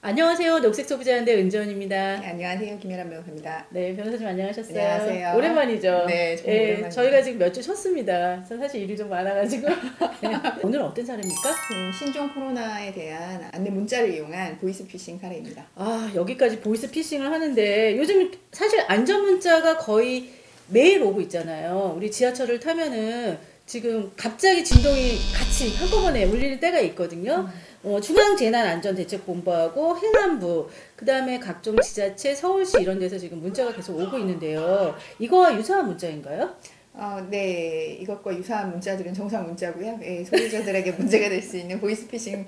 안녕하세요. 녹색소비자연대 은지원입니다. 네, 안녕하세요. 김혜란 변호사입니다. 네, 변호사님 안녕하셨어요. 안녕하세요. 오랜만이죠? 네, 정말 예, 오랜만입니다. 저희가 지금 몇 주 쉬었습니다. 사실 일이 좀 많아가지고. 네. 오늘은 어떤 사례입니까? 신종 코로나에 대한 안내 문자를 이용한 보이스피싱 사례입니다. 아, 여기까지 보이스 피싱을 하는데 요즘 사실 안전 문자가 거의 매일 오고 있잖아요. 우리 지하철을 타면은 지금 갑자기 진동이 같이 한꺼번에 울리는 때가 있거든요. 중앙재난안전대책본부하고 행안부, 그 다음에 각종 지자체, 서울시 이런 데서 지금 문자가 계속 오고 있는데요. 이거와 유사한 문자인가요? 네, 이것과 유사한 문자들은 정상 문자고요. 소비자들에게 문제가 될 수 있는 보이스피싱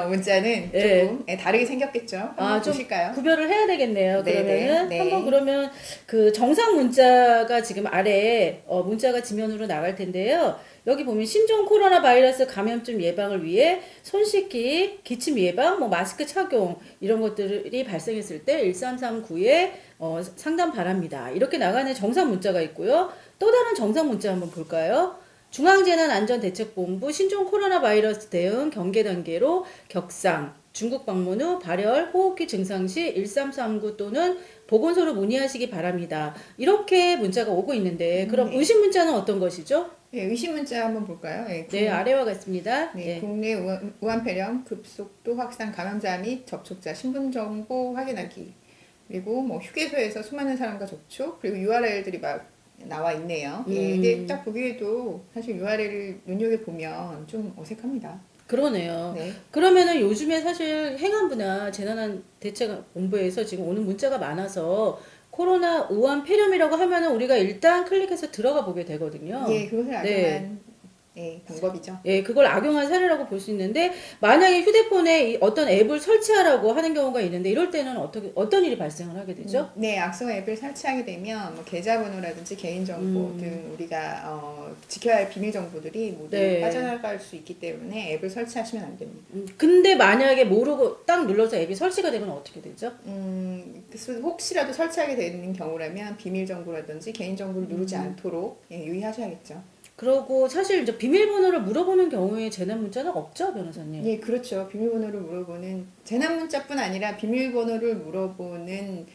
문자는 조금 다르게 생겼겠죠. 한번 좀 보실까요? 구별을 해야 되겠네요. 네, 그러면은 네. 한번 그러면 그 정상 문자가 지금 아래에 문자가 지면으로 나갈 텐데요. 여기 보면 신종 코로나 바이러스 감염증 예방을 위해 손 씻기, 기침 예방, 마스크 착용 이런 것들이 발생했을 때 1339에 상담 바랍니다. 이렇게 나가는 정상 문자가 있고요. 또 다른 정상 문자 한번 볼까요? 중앙재난안전대책본부 신종 코로나 바이러스 대응 경계 단계로 격상, 중국 방문 후 발열, 호흡기 증상 시 1339 또는 보건소로 문의하시기 바랍니다. 이렇게 문자가 오고 있는데 그럼 네. 의심 문자는 어떤 것이죠? 네, 의심 문자 한번 볼까요? 네, 아래와 같습니다. 네, 국내 우한폐렴 급속도 확산 감염자 및 접촉자 신분 정보 확인하기. 그리고 휴게소에서 수많은 사람과 접촉, 그리고 URL들이 막 나와 있네요. 근데 딱 보기에도 사실 URL을 눈여겨보면 좀 어색합니다. 그러네요. 네. 그러면은 요즘에 사실 행안부나 재난대책본부에서 지금 오는 문자가 많아서 코로나 우한 폐렴이라고 하면은 우리가 일단 클릭해서 들어가 보게 되거든요. 예, 그것을 악용한 방법이죠. 예, 그걸 악용한 사례라고 볼 수 있는데 만약에 휴대폰에 어떤 앱을 설치하라고 하는 경우가 있는데 이럴 때는 어떤 일이 발생을 하게 되죠? 네, 악성 앱을 설치하게 되면 계좌번호라든지 개인정보 등 우리가 지켜야 할 비밀 정보들이 모두 빠져나갈 수 있기 때문에 앱을 설치하시면 안 됩니다. 근데 만약에 모르고 딱 눌러서 앱이 설치가 되면 어떻게 되죠? 혹시라도 설치하게 되는 경우라면 비밀 정보라든지 개인 정보를 누르지 않도록 유의하셔야겠죠. 그러고 사실 이제 비밀번호를 물어보는 경우에 재난 문자는 없죠, 변호사님? 예, 그렇죠. 비밀번호를 물어보는 재난 문자뿐 아니라 비밀번호를 물어보는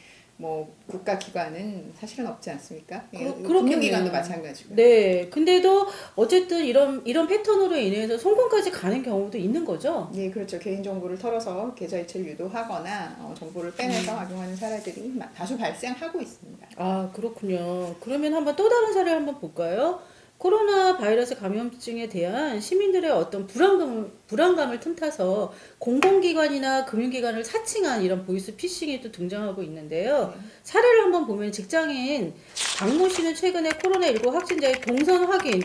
국가기관은 사실은 없지 않습니까? 금융기관도 마찬가지고. 네, 근데도 어쨌든 이런 패턴으로 인해서 송금까지 가는 경우도 있는 거죠? 예, 그렇죠. 개인정보를 털어서 계좌 이체를 유도하거나 정보를 빼내서 악용하는 사례들이 다수 발생하고 있습니다. 아, 그렇군요. 그러면 한번 또 다른 사례를 한번 볼까요? 코로나 바이러스 감염증에 대한 시민들의 어떤 불안감을 틈타서 공공기관이나 금융기관을 사칭한 이런 보이스 피싱이 또 등장하고 있는데요. 사례를 한번 보면 직장인 박모 씨는 최근에 코로나19 확진자의 동선 확인,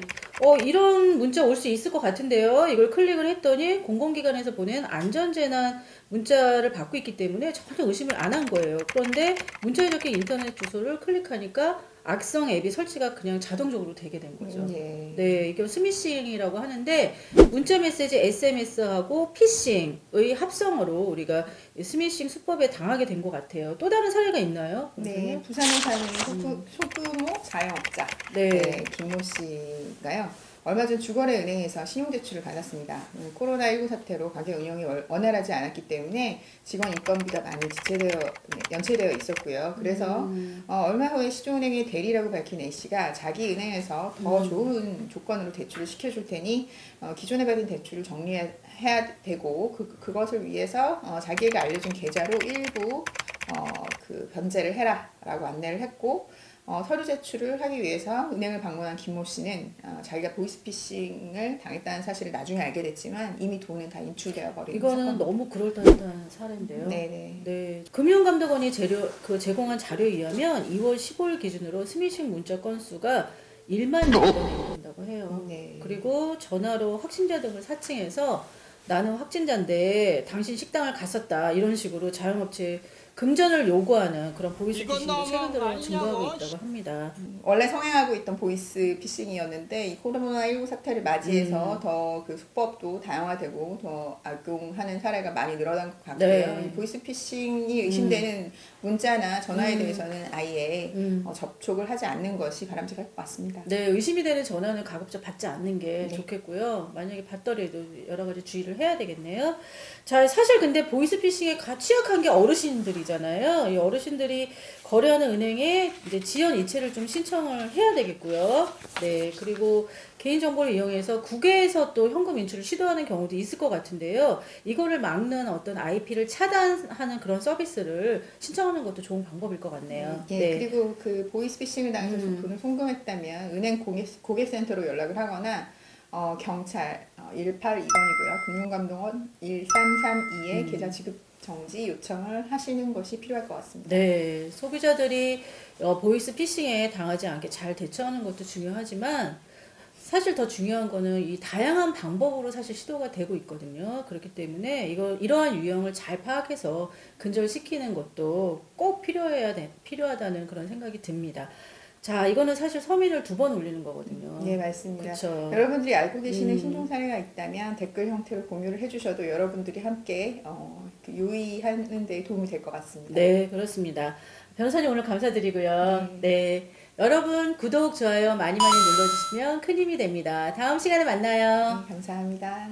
이런 문자 올 수 있을 것 같은데요. 이걸 클릭을 했더니 공공기관에서 보낸 안전재난 문자를 받고 있기 때문에 전혀 의심을 안 한 거예요. 그런데 문자에 적힌 인터넷 주소를 클릭하니까 악성 앱이 설치가 그냥 자동적으로 되게 된 거죠. 네, 이게 스미싱이라고 하는데 문자 메시지 SMS하고 피싱의 합성어로 우리가 스미싱 수법에 당하게 된 것 같아요. 또 다른 사례가 있나요? 네, 부산에 사는 소규모 자영업자 김모 씨가요. 얼마 전 주거래 은행에서 신용대출을 받았습니다. 코로나19 사태로 가게 운영이 원활하지 않았기 때문에 직원 인건비가 많이 연체되어 있었고요. 그래서 얼마 후에 시중은행의 대리라고 밝힌 A씨가 자기 은행에서 더 좋은 조건으로 대출을 시켜줄 테니 기존에 받은 대출을 정리해야 되고 그것을 위해서 자기에게 알려준 계좌로 일부 변제를 해라 라고 안내를 했고 서류 제출을 하기 위해서 은행을 방문한 김모 씨는 자기가 보이스피싱을 당했다는 사실을 나중에 알게 됐지만 이미 돈은 다 인출되어 버린 이거는 사건. 너무 그럴듯한 사례인데요. 네네. 네. 금융감독원이 제공한 자료에 의하면 2월 15일 기준으로 스미싱 문자 건수가 1만 건에 이른다고 해요. 네. 그리고 전화로 확진자 등을 사칭해서 나는 확진자인데 당신 식당을 갔었다 이런 식으로 자영업체 금전을 요구하는 그런 보이스피싱도 이건 최근 들어 너무한 거 증가하고 아니냐고. 있다고 합니다. 원래 성행하고 있던 보이스 피싱이었는데 이 코로나19 사태를 맞이해서 더 그 수법도 다양화되고 더 악용하는 사례가 많이 늘어난 것 같고요. 네. 이 보이스 피싱이 의심되는 문자나 전화에 대해서는 아예 음. 접촉을 하지 않는 것이 바람직할 것 같습니다. 네, 의심이 되는 전화는 가급적 받지 않는 게 네. 좋겠고요. 만약에 받더라도 여러 가지 주의를 해야 되겠네요. 자, 사실 근데 보이스피싱에 취약한 게 어르신들이잖아요. 이 어르신들이 거래하는 은행에 이제 지연 이체를 좀 신청을 해야 되겠고요. 네, 그리고 개인정보를 이용해서 국외에서 또 현금 인출을 시도하는 경우도 있을 것 같은데요. 이거를 막는 어떤 IP를 차단하는 그런 서비스를 신청하는 것도 좋은 방법일 것 같네요. 예, 네. 그리고 그 보이스피싱을 당해서 돈을 송금했다면 은행 고객센터로 연락을 하거나 경찰 182번이고요. 금융감독원 1332에 계좌 지급 정지 요청을 하시는 것이 필요할 것 같습니다. 네, 소비자들이 보이스 피싱에 당하지 않게 잘 대처하는 것도 중요하지만 사실 더 중요한 거는 이 다양한 방법으로 사실 시도가 되고 있거든요. 그렇기 때문에 이러한 유형을 잘 파악해서 근절시키는 것도 꼭 필요하다는 그런 생각이 듭니다. 자, 이거는 사실 서민을 2번 울리는 거거든요. 네, 맞습니다. 그쵸. 여러분들이 알고 계시는 신종 사례가 있다면 댓글 형태로 공유를 해주셔도 여러분들이 함께 그 유의하는 데 도움이 될 것 같습니다. 네, 그렇습니다. 변호사님 오늘 감사드리고요. 네. 여러분 구독, 좋아요 많이 눌러주시면 큰 힘이 됩니다. 다음 시간에 만나요. 네, 감사합니다.